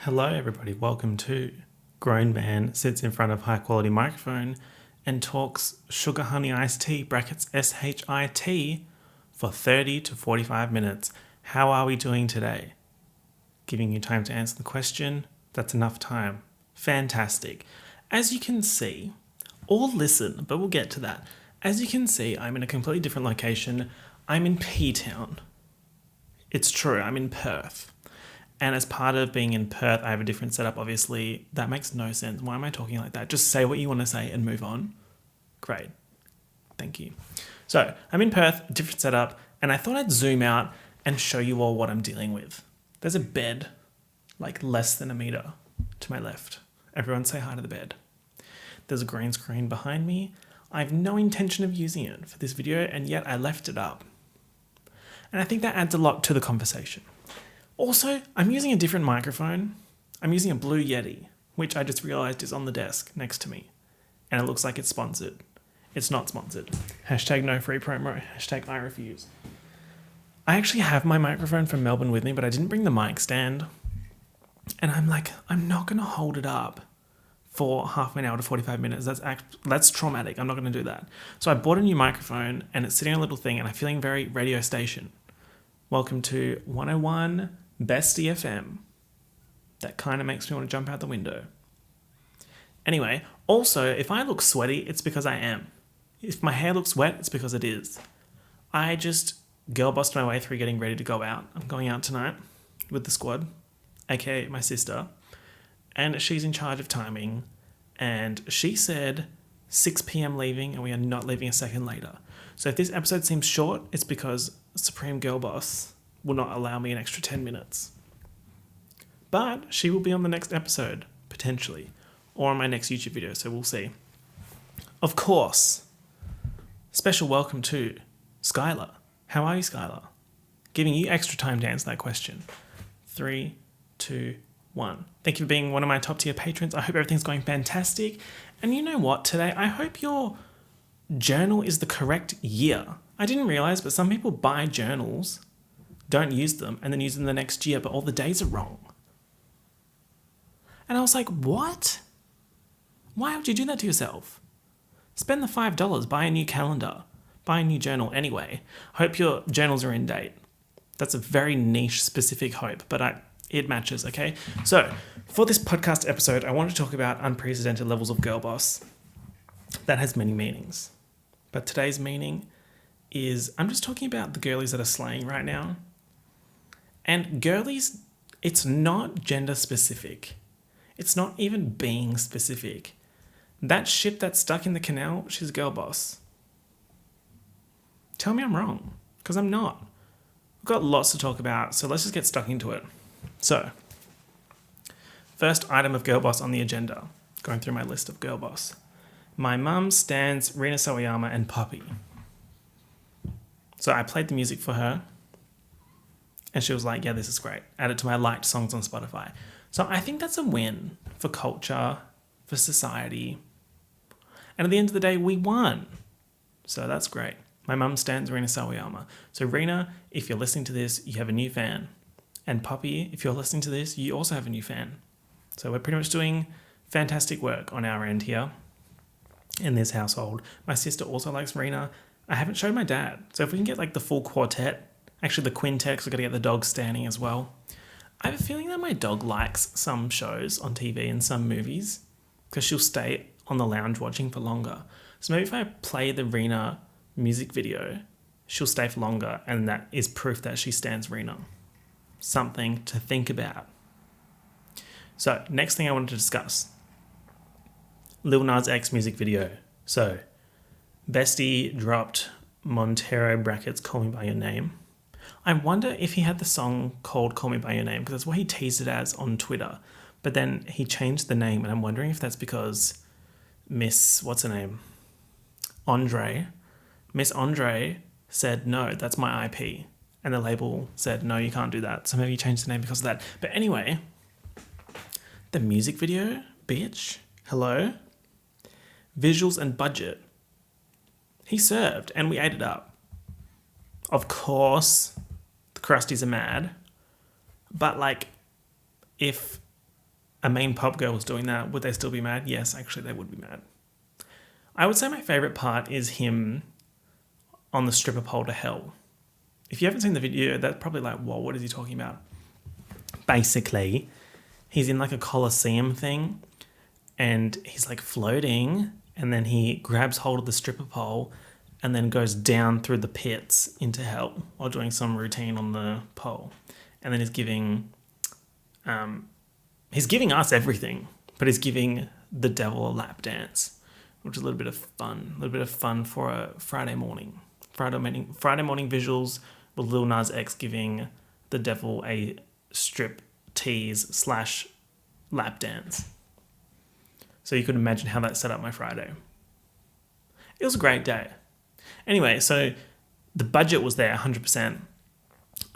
Hello everybody, welcome to Grown Man Sits in Front of High Quality Microphone and talks Sugar Honey Iced Tea brackets SHIT for 30 to 45 minutes. How are we doing today? Giving you time to answer the question. That's enough time. Fantastic. As you can see, or listen, but we'll get to that. As you can see, I'm in a completely different location. I'm in P-Town. It's true, I'm in Perth. And as part of being in Perth, I have a different setup, obviously. That makes no sense. Why am I talking like that? Just say what you want to say and move on. Great. Thank you. So, I'm in Perth, different setup, and I thought I'd zoom out and show you all what I'm dealing with. There's a bed, like less than a meter to my left. Everyone say hi to the bed. There's a green screen behind me. I have no intention of using it for this video, and yet I left it up. And I think that adds a lot to the conversation. Also, I'm using a different microphone. I'm using a Blue Yeti, which I just realized is on the desk next to me. And it looks like it's sponsored. It's not sponsored. Hashtag no free promo. Hashtag I refuse. I actually have my microphone from Melbourne with me, but I didn't bring the mic stand. And I'm like, I'm not going to hold it up for half an hour to 45 minutes. That's traumatic. I'm not going to do that. So I bought a new microphone and it's sitting on a little thing and I'm feeling very radio station. Welcome to 101 Bestie FM. That kind of makes me want to jump out the window. Anyway, also, if I look sweaty, it's because I am. If my hair looks wet, it's because it is. I just girl-bossed my way through getting ready to go out. I'm going out tonight with the squad, aka my sister, and she's in charge of timing, and she said 6 p.m. leaving, and we are not leaving a second later. So if this episode seems short, it's because Supreme Girlboss will not allow me an extra 10 minutes. But she will be on the next episode, potentially, or on my next YouTube video, so we'll see. Of course, special welcome to Skylar. How are you, Skylar? Giving you extra time to answer that question. 3, 2, 1. Thank you for being one of my top tier patrons. I hope everything's going fantastic. And you know what, today, I hope your journal is the correct year. I didn't realize, but some people buy journals, don't use them, and then use them the next year, but all the days are wrong. And I was like, what? Why would you do that to yourself? Spend the $5, buy a new calendar, buy a new journal anyway. Hope your journals are in date. That's a very niche, specific hope, but it matches, okay? So, for this podcast episode, I want to talk about unprecedented levels of girl boss. That has many meanings. But today's meaning is I'm just talking about the girlies that are slaying right now. And girlies, it's not gender specific. It's not even being specific. That ship that's stuck in the canal, she's girl boss. Tell me I'm wrong, because I'm not. We've got lots to talk about, so let's just get stuck into it. So, first item of girl boss on the agenda, going through my list of girl boss. My mum stans Rina Sawayama and Poppy. So I played the music for her and she was like, yeah, this is great. Add it to my liked songs on Spotify. So I think that's a win for culture, for society. And at the end of the day, we won. So that's great. My mum stans Rina Sawayama. So Rina, if you're listening to this, you have a new fan. And Poppy, if you're listening to this, you also have a new fan. So we're pretty much doing fantastic work on our end here in this household. My sister also likes Rina. I haven't showed my dad. So if we can get like the full quartet, actually the quintet, because we've got to get the dog standing as well. I have a feeling that my dog likes some shows on TV and some movies because she'll stay on the lounge watching for longer. So maybe if I play the Rina music video, she'll stay for longer and that is proof that she stands Rina. Something to think about. So next thing I wanted to discuss. Lil Nas X music video. So Bestie dropped Montero brackets Call Me By Your Name. I wonder if he had the song called Call Me By Your Name because that's what he teased it as on Twitter. But then he changed the name and I'm wondering if that's because Miss Andre said, no, that's my IP. And the label said, no, you can't do that. So maybe he changed the name because of that. But anyway, the music video, bitch, hello? Visuals and budget. He served and we ate it up. Of course, the crusties are mad. But like, if a main pop girl was doing that, would they still be mad? Yes, actually they would be mad. I would say my favourite part is him on the stripper pole to hell. If you haven't seen the video, that's probably like, whoa, what is he talking about? Basically, he's in like a coliseum thing and he's like floating, and then he grabs hold of the stripper pole and then goes down through the pits into hell while doing some routine on the pole. And then he's giving us everything, but he's giving the devil a lap dance, which is a little bit of fun for a Friday morning. Friday morning visuals with Lil Nas X giving the devil a strip tease / lap dance. So you could imagine how that set up my Friday. It was a great day. Anyway, so the budget was there 100%.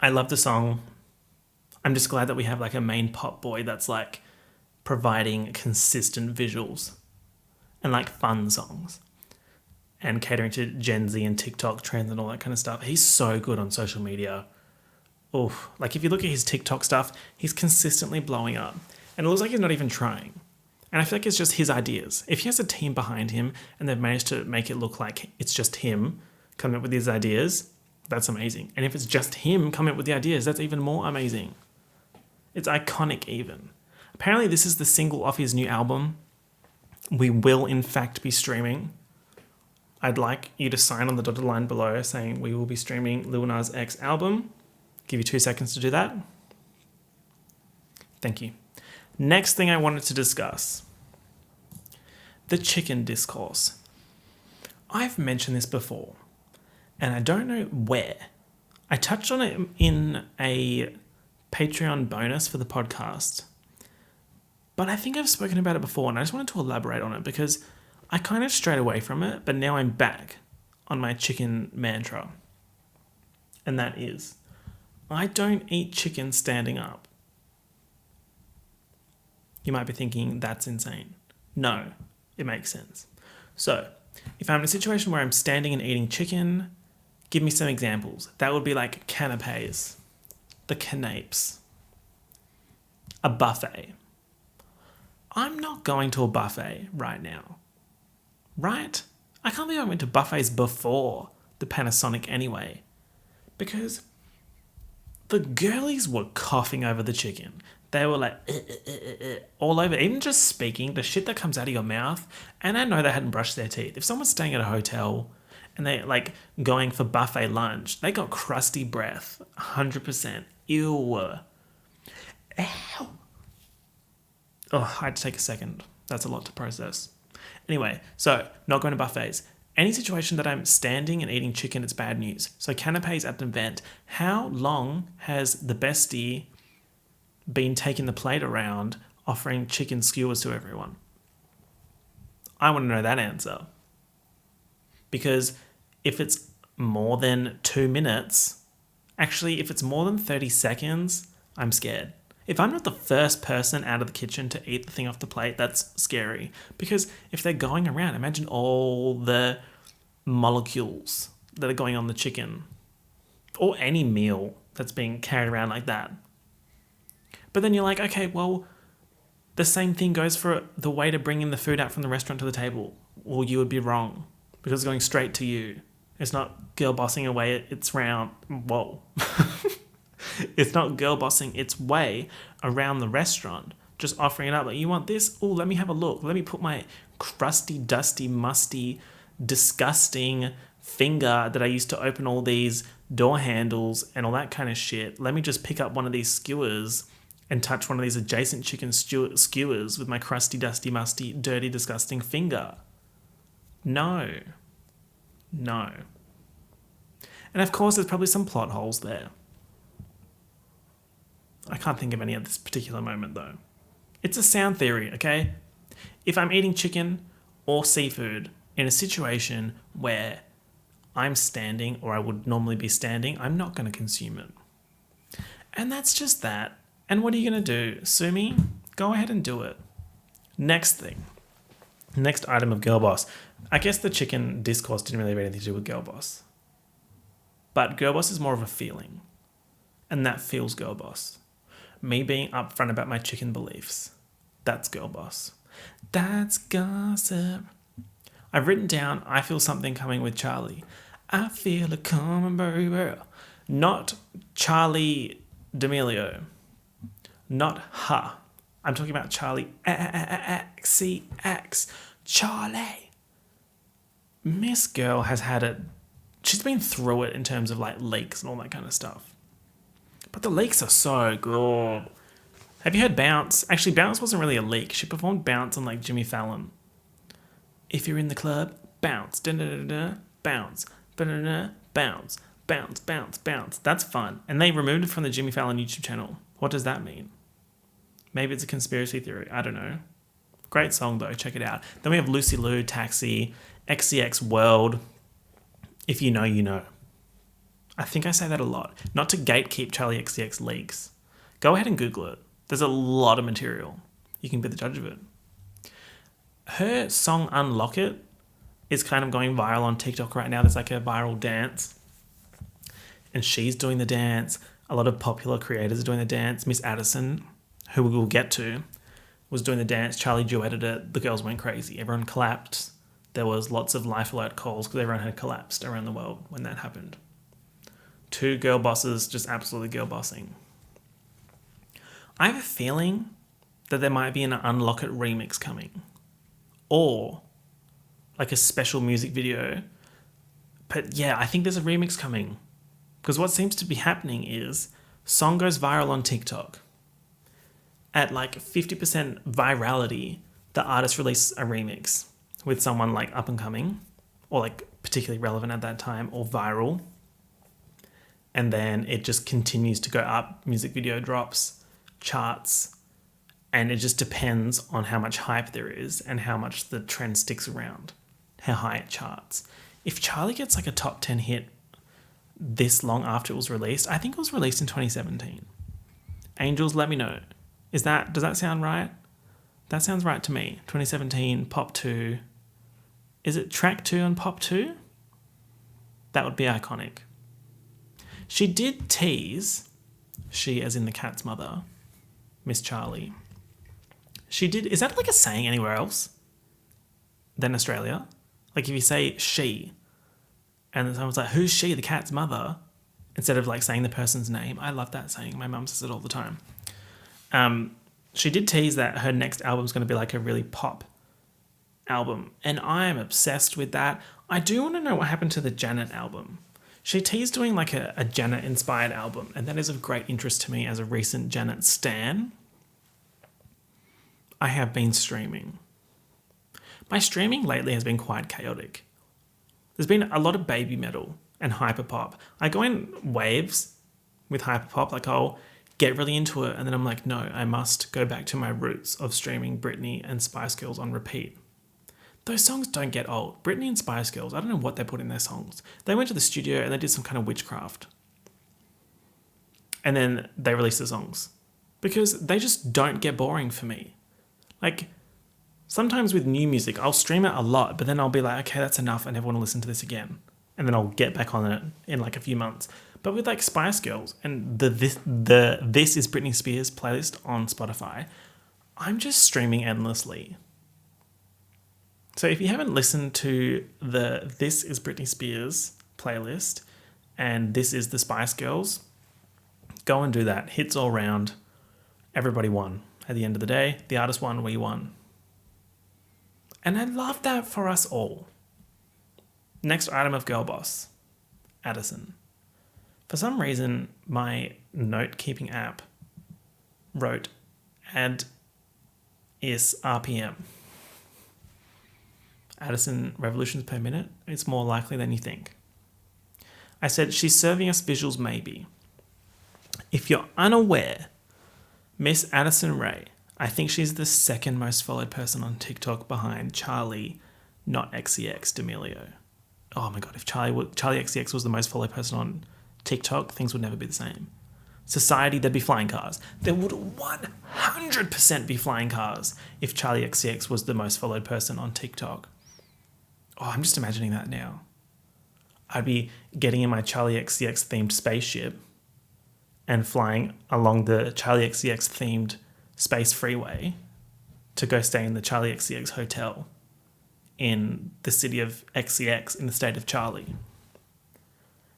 I love the song. I'm just glad that we have like a main pop boy that's like providing consistent visuals and like fun songs and catering to Gen Z and TikTok trends and all that kind of stuff. He's so good on social media. Oof. Like if you look at his TikTok stuff, he's consistently blowing up. And it looks like he's not even trying. And I feel like it's just his ideas. If he has a team behind him and they've managed to make it look like it's just him coming up with his ideas, that's amazing. And if it's just him coming up with the ideas, that's even more amazing. It's iconic even. Apparently this is the single off his new album. We will in fact be streaming. I'd like you to sign on the dotted line below saying we will be streaming Lil Nas X album. Give you 2 seconds to do that. Thank you. Next thing I wanted to discuss, the chicken discourse. I've mentioned this before, and I don't know where. I touched on it in a Patreon bonus for the podcast, but I think I've spoken about it before, and I just wanted to elaborate on it because I kind of strayed away from it, but now I'm back on my chicken mantra. And that is, I don't eat chicken standing up. You might be thinking, that's insane. No, it makes sense. So, if I'm in a situation where I'm standing and eating chicken, give me some examples. That would be like canapes, the canapes, a buffet. I'm not going to a buffet right now. Right? I can't believe I went to buffets before the Panasonic anyway. Because the girlies were coughing over the chicken. They were like, all over, even just speaking, the shit that comes out of your mouth. And I know they hadn't brushed their teeth. If someone's staying at a hotel and they're like going for buffet lunch, they got crusty breath, 100%. Ew. Ow. Oh, I had to take a second. That's a lot to process. Anyway, so not going to buffets. Any situation that I'm standing and eating chicken, it's bad news. So canapes at an event. How long has the bestie been taking the plate around offering chicken skewers to everyone? I want to know that answer. Because if it's more than 2 minutes, actually, if it's more than 30 seconds, I'm scared. If I'm not the first person out of the kitchen to eat the thing off the plate, that's scary. Because if they're going around, imagine all the molecules that are going on the chicken or any meal that's being carried around like that. But then you're like, okay, well, the same thing goes for the waiter bringing the food out from the restaurant to the table. Well, you would be wrong because it's going straight to you. It's not girl bossing away its round. Whoa. It's not girl bossing its way around the restaurant, just offering it up. Like, you want this? Oh, let me have a look. Let me put my crusty, dusty, musty, disgusting finger that I used to open all these door handles and all that kind of shit. Let me just pick up one of these skewers and touch one of these adjacent chicken skewers with my crusty, dusty, musty, dirty, disgusting finger. No. No. And of course, there's probably some plot holes there. I can't think of any at this particular moment, though. It's a sound theory, okay? If I'm eating chicken or seafood in a situation where I'm standing or I would normally be standing, I'm not going to consume it. And that's just that. And what are you going to do? Sue me? Go ahead and do it. Next thing. Next item of Girlboss. I guess the chicken discourse didn't really have anything to do with Girlboss. But Girlboss is more of a feeling. And that feels Girlboss. Me being upfront about my chicken beliefs. That's Girlboss. That's gossip. I've written down I feel something coming with Charlie. I feel it coming, baby. Not Charlie D'Amelio. Not Ha. I'm talking about Charlie XCX. Charlie. Miss Girl has had it. She's been through it in terms of like leaks and all that kind of stuff. But the leaks are so good. Have you heard Bounce? Actually, Bounce wasn't really a leak. She performed Bounce on like Jimmy Fallon. If you're in the club, bounce. Da-da-da-da, bounce. Da-da-da, bounce. Bounce, bounce, bounce. That's fun. And they removed it from the Jimmy Fallon YouTube channel. What does that mean? Maybe it's a conspiracy theory. I don't know. Great song though. Check it out. Then we have Lucy Liu, Taxi, XCX World. If you know, you know. I think I say that a lot. Not to gatekeep Charlie XCX leaks. Go ahead and Google it. There's a lot of material. You can be the judge of it. Her song Unlock It is kind of going viral on TikTok right now. There's like a viral dance. And she's doing the dance. A lot of popular creators are doing the dance. Miss Addison, who we will get to, was doing the dance. Charlie duetted it. The girls went crazy. Everyone clapped. There was lots of life alert calls because everyone had collapsed around the world when that happened. 2 girl bosses just absolutely girl bossing. I have a feeling that there might be an Unlock It remix coming. Or like a special music video. But yeah, I think there's a remix coming. Because what seems to be happening is song goes viral on TikTok. At like 50% virality, the artist releases a remix with someone like up and coming or like particularly relevant at that time or viral. And then it just continues to go up. Music video drops, charts, and it just depends on how much hype there is and how much the trend sticks around, how high it charts. If Charlie gets like a top 10 hit this long after it was released, I think it was released in 2017. Angels, let me know. Does that sound right? That sounds right to me. 2017, Pop 2. Is it track 2 on Pop 2? That would be iconic. She did tease, she as in the cat's mother, Miss Charlie. She did, is that like a saying anywhere else than Australia? Like if you say she, and then someone's like, who's she, the cat's mother? Instead of like saying the person's name. I love that saying. My mum says it all the time. She did tease that her next album's going to be like a really pop album. And I am obsessed with that. I do want to know what happened to the Janet album. She teased doing like a Janet-inspired album. And that is of great interest to me as a recent Janet stan. I have been streaming. My streaming lately has been quite chaotic. There's been a lot of baby metal and hyperpop. I go in waves with hyperpop, like I'll get really into it and then I'm like, no, I must go back to my roots of streaming Britney and Spice Girls on repeat. Those songs don't get old. Britney and Spice Girls, I don't know what they put in their songs. They went to the studio and they did some kind of witchcraft. And then they released the songs. Because they just don't get boring for me. Like, sometimes with new music, I'll stream it a lot, but then I'll be like, okay, that's enough. I never want to listen to this again. And then I'll get back on it in like a few months. But with like Spice Girls and the This Is Britney Spears playlist on Spotify, I'm just streaming endlessly. So if you haven't listened to the This Is Britney Spears playlist and This Is the Spice Girls, go and do that. Hits all round. Everybody won. At the end of the day, the artist won, we won. And I love that for us all. Next item of Girlboss, Addison. For some reason, my note-keeping app wrote add is RPM. Addison revolutions per minute. It's more likely than you think. I said, she's serving us visuals maybe. If you're unaware, Miss Addison Rae, I think she's the second most followed person on TikTok behind Charlie, not XCX D'Amelio. Oh my God, if Charlie XCX was the most followed person on TikTok, things would never be the same. Society, there'd be flying cars. There would 100% be flying cars if Charlie XCX was the most followed person on TikTok. Oh, I'm just imagining that now. I'd be getting in my Charlie XCX themed spaceship and flying along the Charlie XCX themed space freeway to go stay in the Charlie XCX hotel in the city of XCX in the state of Charlie.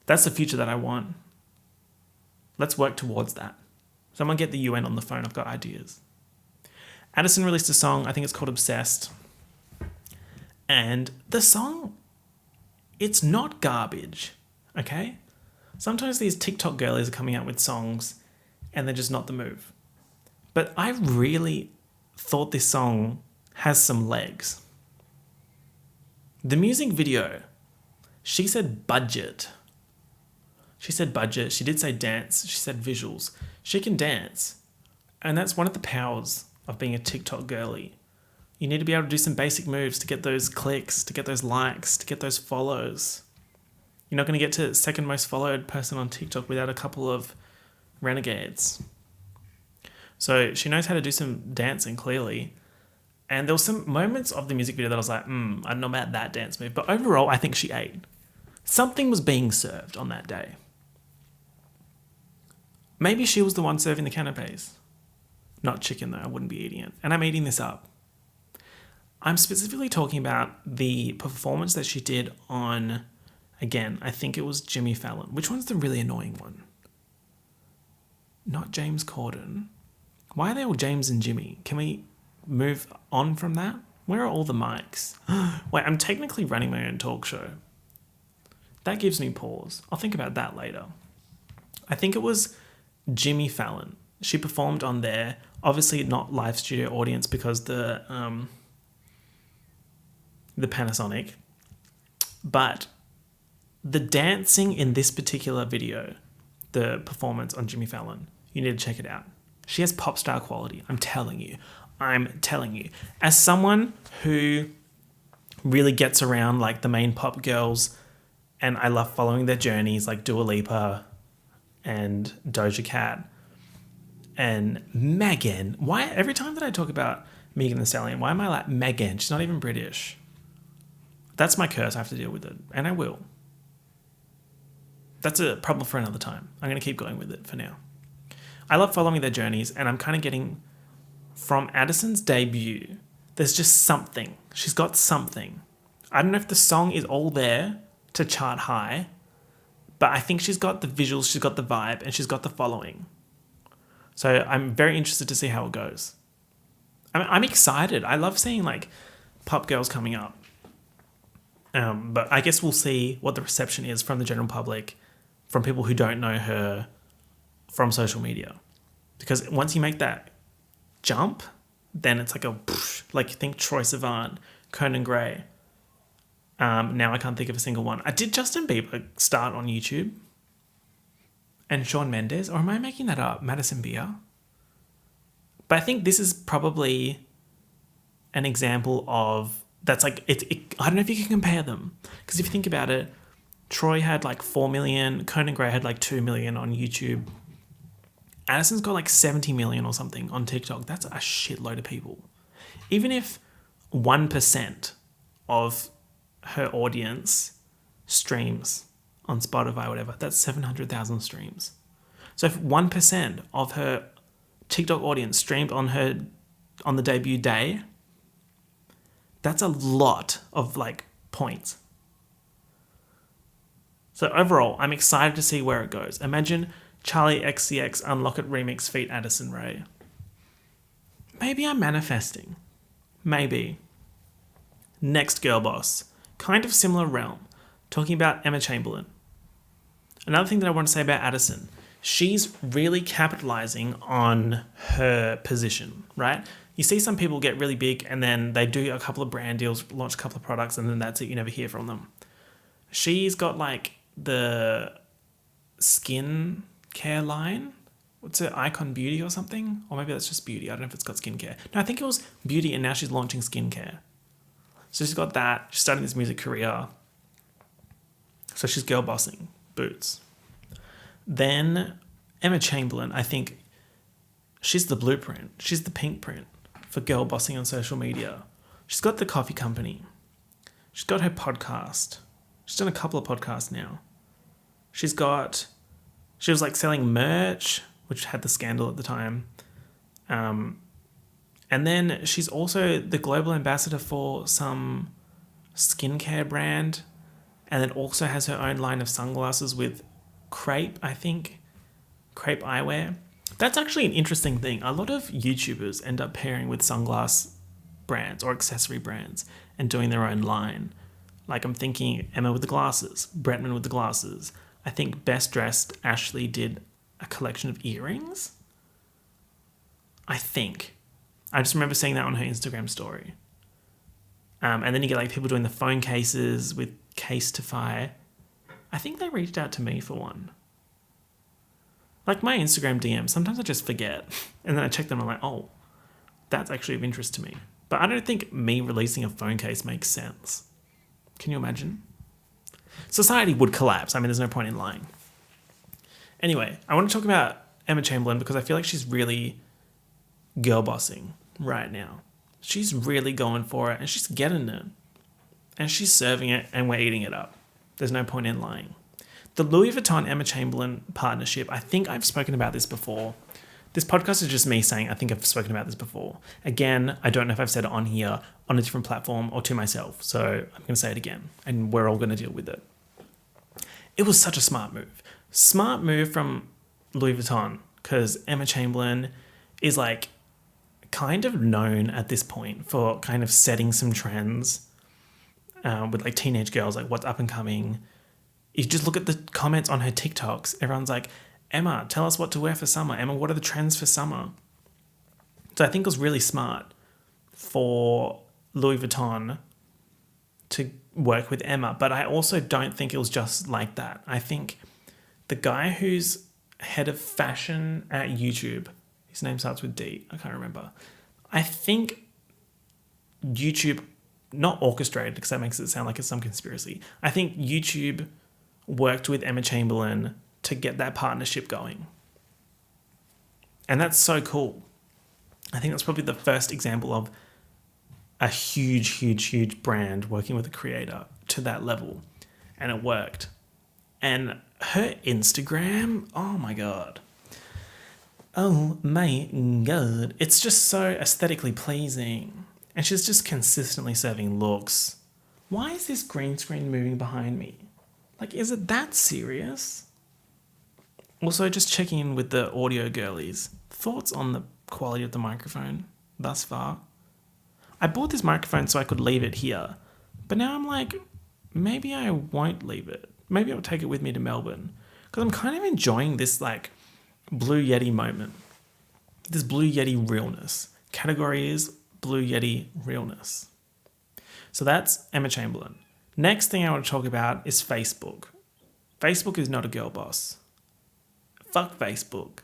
That's the future that I want. Let's work towards that. Someone get the UN on the phone. I've got ideas. Addison released a song. I think it's called Obsessed. And the song, it's not garbage, okay? Sometimes these TikTok girlies are coming out with songs and they're just not the move. But I really thought this song has some legs. The music video, she said budget. She said budget. She did say dance. She said visuals. She can dance. And that's one of the powers of being a TikTok girly. You need to be able to do some basic moves to get those clicks, to get those likes, to get those follows. You're not going to get to second most followed person on TikTok without a couple of renegades. So she knows how to do some dancing, clearly. And there were some moments of the music video that I was like, I don't know about that dance move. But overall, I think she ate. Something was being served on that day. Maybe she was the one serving the canapes. Not chicken, though. I wouldn't be eating it. And I'm eating this up. I'm specifically talking about the performance that she did on, again, I think it was Jimmy Fallon. Which one's the really annoying one? Not James Corden. Why are they all James and Jimmy? Can we move on from that? Where are all the mics? Wait, I'm technically running my own talk show. That gives me pause. I'll think about that later. I think it was Jimmy Fallon. She performed on there. Obviously not live studio audience because the Panasonic. But the dancing in this particular video, the performance on Jimmy Fallon, you need to check it out. She has pop star quality. I'm telling you. As someone who really gets around like the main pop girls, and I love following their journeys like Dua Lipa and Doja Cat and Megan. Why every time that I talk about Megan Thee Stallion, why am I like Megan? She's not even British. That's my curse. I have to deal with it, and I will. That's a problem for another time. I'm going to keep going with it for now. I love following their journeys, and I'm kind of getting from Addison's debut, there's just something. She's got something. I don't know if the song is all there to chart high, but I think she's got the visuals, she's got the vibe, and she's got the following. So I'm very interested to see how it goes. I'm excited. I love seeing like pop girls coming up. But I guess we'll see what the reception is from the general public, from people who don't know her from social media. Because once you make that jump, then it's like a like think Troye Sivan, Conan Gray. Now I can't think of a single one. Did Justin Bieber start on YouTube? And Shawn Mendes? Or am I making that up? Madison Beer? But I think this is probably an example of that's like I don't know if you can compare them, because if you think about it, Troy had like 4 million, Conan Gray had like 2 million on YouTube. Addison's got like 70 million or something on TikTok. That's a shitload of people. Even if 1% of her audience streams on Spotify or whatever, that's 700,000 streams. So if 1% of her TikTok audience streamed on the debut day, that's a lot of like points. So overall, I'm excited to see where it goes. Imagine Charlie XCX Unlock It Remix feat Addison Rae. Maybe I'm manifesting. Maybe. Next Girlboss. Kind of similar realm. Talking about Emma Chamberlain. Another thing that I want to say about Addison. She's really capitalizing on her position, right? You see some people get really big and then they do a couple of brand deals, launch a couple of products, and then that's it. You never hear from them. She's got like the skin care line. What's it? Icon Beauty or something? Or maybe that's just beauty. I don't know if it's got skincare. No, I think it was beauty, and now she's launching skincare. So she's got that. She's starting this music career. So she's girl bossing. Boots. Then Emma Chamberlain, I think she's the blueprint. She's the pink print for girl bossing on social media. She's got the coffee company. She's got her podcast. She's done a couple of podcasts now. She was like selling merch, which had the scandal at the time. And And then she's also the global ambassador for some skincare brand, and then also has her own line of sunglasses with Crepe, I think. Crepe eyewear. That's actually an interesting thing. A lot of YouTubers end up pairing with sunglass brands or accessory brands and doing their own line. Like I'm thinking Emma with the glasses, Bretman with the glasses. I think Best Dressed Ashley did a collection of earrings. I think. I just remember seeing that on her Instagram story. And then you get like people doing the phone cases with Casetify. I think they reached out to me for one. Like my Instagram DM, sometimes I just forget. And then I check them and I'm like, oh, that's actually of interest to me. But I don't think me releasing a phone case makes sense. Can you imagine? Society would collapse. I mean, there's no point in lying. Anyway, I want to talk about Emma Chamberlain because I feel like she's really girl bossing right now. She's really going for it and she's getting it. And she's serving it and we're eating it up. There's no point in lying. The Louis Vuitton Emma Chamberlain partnership, I think I've spoken about this before. This podcast is just me saying I think I've spoken about this before. Again, I don't know if I've said it on here, on a different platform, or to myself. So I'm going to say it again, and we're all going to deal with it. It was such a smart move. Smart move from Louis Vuitton, because Emma Chamberlain is like kind of known at this point for kind of setting some trends with like teenage girls, like what's up and coming. You just look at the comments on her TikToks. Everyone's like, Emma, tell us what to wear for summer. Emma, what are the trends for summer? So I think it was really smart for Louis Vuitton to work with Emma. But I also don't think it was just like that. I think the guy who's head of fashion at YouTube, his name starts with D, I can't remember. I think YouTube, not orchestrated because that makes it sound like it's some conspiracy. I think YouTube worked with Emma Chamberlain to get that partnership going. And that's so cool. I think that's probably the first example of a huge brand working with a creator to that level. And it worked. And her Instagram, oh my God. Oh my God. It's just so aesthetically pleasing. And she's just consistently serving looks. Why is this green screen moving behind me? Like, is it that serious? Also, just checking in with the audio girlies. Thoughts on the quality of the microphone thus far? I bought this microphone so I could leave it here. But now I'm like, maybe I won't leave it. Maybe I'll take it with me to Melbourne. Because I'm kind of enjoying this like Blue Yeti moment. This Blue Yeti realness. Category is Blue Yeti realness. So that's Emma Chamberlain. Next thing I want to talk about is Facebook. Facebook is not a girl boss. Fuck Facebook.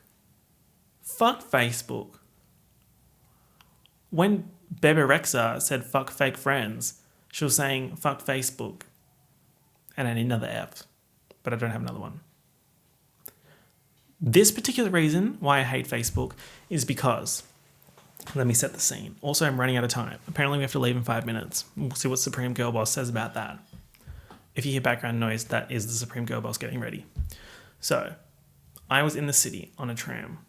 Fuck Facebook. When Bebe Rexha said fuck fake friends, she was saying fuck Facebook. And I need another F, but I don't have another one. This particular reason why I hate Facebook is because, let me set the scene. Also, I'm running out of time. Apparently we have to leave in 5 minutes. We'll see what Supreme Girlboss says about that. If you hear background noise, that is the Supreme Girlboss getting ready. So, I was in the city on a tram.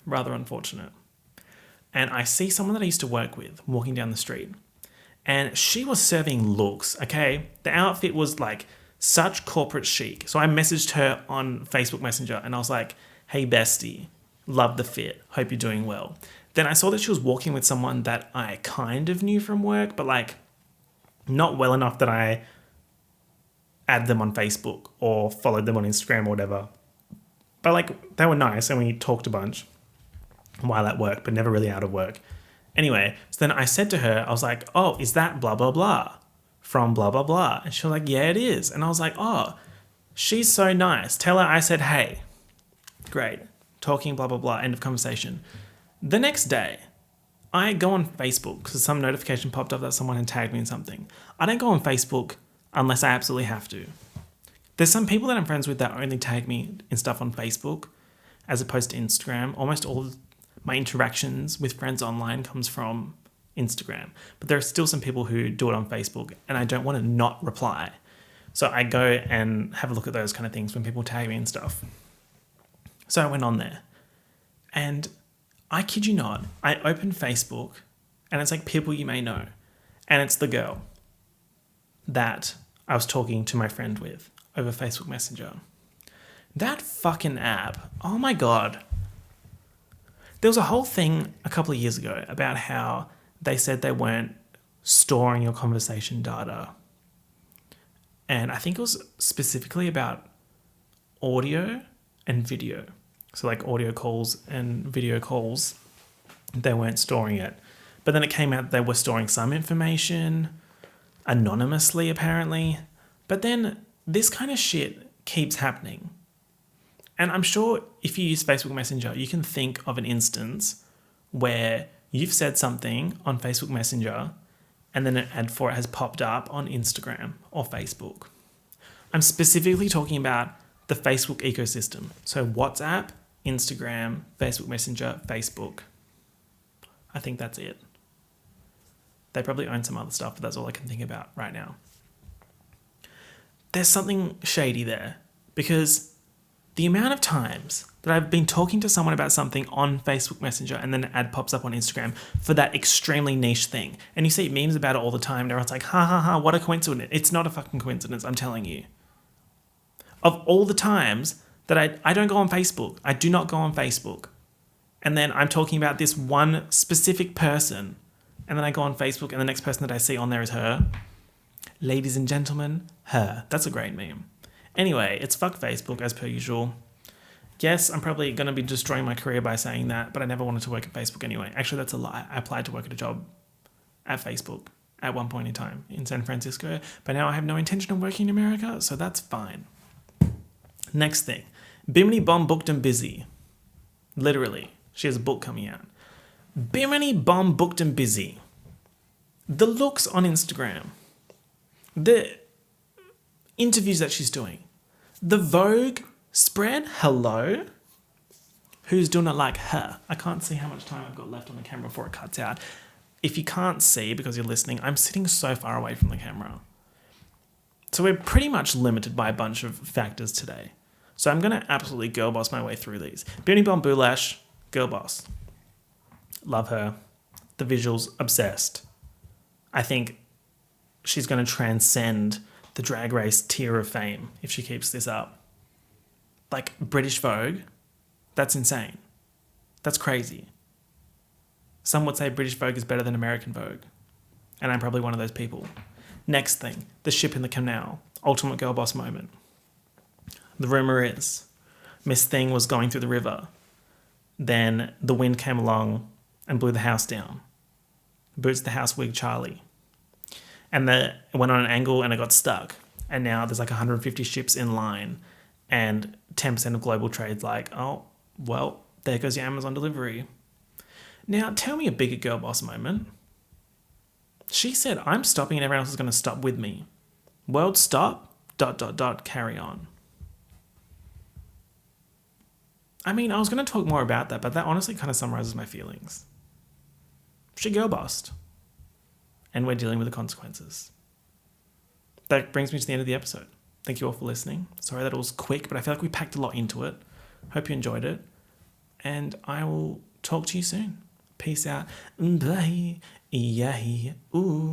Rather unfortunate. And I see someone that I used to work with walking down the street. And she was serving looks, okay? The outfit was like such corporate chic. So I messaged her on Facebook Messenger and I was like, hey bestie, love the fit. Hope you're doing well. Then I saw that she was walking with someone that I kind of knew from work, but like not well enough that I add them on Facebook or followed them on Instagram or whatever. But like they were nice and we talked a bunch while at work, but never really out of work. Anyway, so then I said to her, I was like, oh, is that blah, blah, blah from blah, blah, blah? And she was like, yeah, it is. And I was like, oh, she's so nice. Tell her I said, hey. Great. Talking, blah, blah, blah. End of conversation. The next day, I go on Facebook because some notification popped up that someone had tagged me in something. I don't go on Facebook unless I absolutely have to. There's some people that I'm friends with that only tag me in stuff on Facebook as opposed to Instagram. Almost all of my interactions with friends online comes from Instagram. But there are still some people who do it on Facebook and I don't want to not reply. So I go and have a look at those kind of things when people tag me and stuff. So I went on there and I kid you not, I opened Facebook And it's like people you may know. And it's the girl that I was talking to my friend with over Facebook Messenger. That fucking app, oh my God. There was a whole thing a couple of years ago about how they said they weren't storing your conversation data. And I think it was specifically about audio and video. So like audio calls and video calls, they weren't storing it. But then it came out they were storing some information anonymously apparently. But then this kind of shit keeps happening. And I'm sure if you use Facebook Messenger, you can think of an instance where you've said something on Facebook Messenger and then an ad for it has popped up on Instagram or Facebook. I'm specifically talking about the Facebook ecosystem. So WhatsApp, Instagram, Facebook Messenger, Facebook. I think that's it. They probably own some other stuff, but that's all I can think about right now. There's something shady there because the amount of times that I've been talking to someone about something on Facebook Messenger and then an ad pops up on Instagram for that extremely niche thing. And you see memes about it all the time. And everyone's like, ha ha ha, what a coincidence. It's not a fucking coincidence, I'm telling you. Of all the times that I don't go on Facebook, I do not go on Facebook. And then I'm talking about this one specific person. And then I go on Facebook and the next person that I see on there is her. Ladies and gentlemen, her. That's a great meme. Anyway, it's fuck Facebook as per usual. Yes, I'm probably going to be destroying my career by saying that, but I never wanted to work at Facebook anyway. Actually, that's a lie. I applied to work at a job at Facebook at one point in time in San Francisco, but now I have no intention of working in America, so that's fine. Next thing. Bimini Bomb booked and busy. Literally. She has a book coming out. Bimini Bomb booked and busy. The looks on Instagram. The interviews that she's doing. The Vogue spread, hello? Who's doing it like her? I can't see how much time I've got left on the camera before it cuts out. If you can't see because you're listening, I'm sitting so far away from the camera. So we're pretty much limited by a bunch of factors today. So I'm going to absolutely girl boss my way through these. Bimini Bomb Boulash, girl boss. Love her. The visuals, obsessed. I think she's going to transcend the Drag Race tier of fame if she keeps this up. Like British Vogue, that's insane. That's crazy. Some would say British Vogue is better than American Vogue. And I'm probably one of those people. Next thing, the ship in the canal. Ultimate girl boss moment. The rumour is Miss Thing was going through the river. Then the wind came along and blew the house down. Boots the house wig Charlie. And it went on an angle and it got stuck. And now there's like 150 ships in line. And 10% of global trade's like, oh, well, there goes your Amazon delivery. Now, tell me a bigger girl boss moment. She said, I'm stopping and everyone else is going to stop with me. World stop, ... carry on. I mean, I was going to talk more about that, but that honestly kind of summarizes my feelings. She girl bossed. And we're dealing with the consequences. That brings me to the end of the episode. Thank you all for listening. Sorry that it was quick, but I feel like we packed a lot into it. Hope you enjoyed it. And I will talk to you soon. Peace out. Bye. Yay. Ooh.